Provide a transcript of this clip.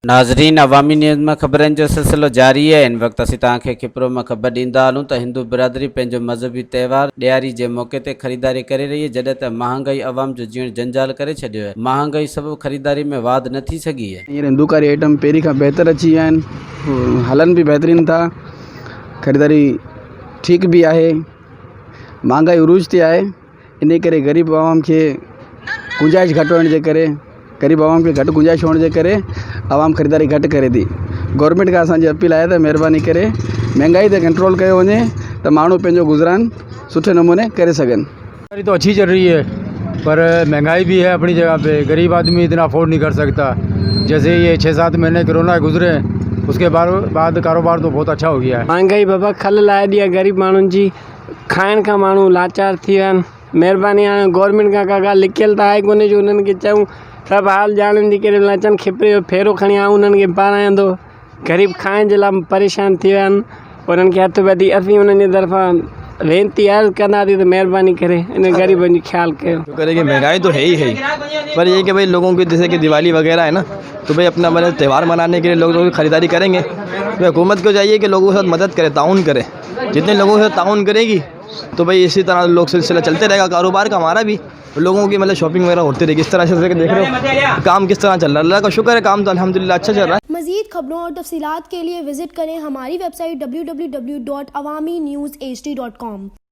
नाज़रीन, अवामी न्यूज़ में खबरन जो सिलसिलो जारी है। इन वक्त असीं तव्हांखे कपरो में खबर ॾींदा हलूं त हिंदू बिरादरी पंहिंजो मज़हबी त्यौहार ॾियारी जे मौक़े ते ख़रीदारी करे रही है, जॾहिं त महांगाई अवाम जो जीवन जंजाल करे छॾियो है। महांगाई सबबि ख़रीदारी में वाध न थी सघी है। हींअर हिंदूकारी आइटम पहिरीं खां बहितर अची विया आहिनि, हलनि बि बहितरीन था, ख़रीदारी ठीक भी आहे, महांगाई उरूज ते आहे। इन करे ग़रीब आवाम खे गुंजाइश घटि हुअण जे करे ग़रीब आवाम खे घटि गुंजाइश हुअण जे करे आवाम ख़रीदारी घटि करे थी। गवर्नमेंट खां असांजी अपील आहे त महिरबानी करे महंगाई ते कंट्रोल कयो वञे त माण्हू पंहिंजो गुज़रान सुठे नमूने करे सघनि। महंगाई तो अच्छी चल रही है, पर महंगाई भी है अपनी जगह पे। गरीब आदमी इतना अफोर्ड नहीं कर सकता। जैसे ये 6-7 महीने कोरोना गुजरे, उसके बाद कारोबार तो बहुत अच्छा हो गया है। महंगाई बाबा खल लाए दी है गरीब माण्हुनि जी, खाइण खां माण्हू लाचार थी विया आहिनि। महिरबानी हाणे गवर्नमेंट खां का लिखियल त आहे कोन्हे जो उन्हनि खे चऊं, सभु हाल ॼाणनि थी करे अचनि खिपरे जो फेरो खणी आऊं उन्हनि खे पाराईंदो। गरीब खाइण जे लाइ परेशान थी विया आहिनि, उन्हनि खे हथु ॿधी असीं उन्हनि जी तरफ़ां वेनती अर्ज़ कंदासीं त महिरबानी करे इन ग़रीबनि जी ख्याल कयो। तो करेंगे, महंगाई तो है ही है, पर ये कि भाई लोगों की जैसे कि दिवाली वगैरह है ना, तो भाई अपना मतलब त्यौहार मनाने के लिए लोग ख़रीदारी करेंगे। तो हुकूमत को चाहिए कि लोगों के साथ मदद करे, ताउन करे। जितने लोगों के साथ ताउन करेगी तो भाई इसी तरह लोग सिलसिला चलते रहेगा, कारोबार का हमारा भी, लोगों की मतलब शॉपिंग वगैरह होती रहेगी। इस तरह से देख रहे हो काम किस तरह चल रहा है। अल्लाह का शुक्र है, काम तो अल्हम्दुलिल्लाह अच्छा चल रहा है। मज़ीद खबरों और तफसीलात के लिए विजिट करें हमारी वेबसाइट www.awamiNewsHD.com।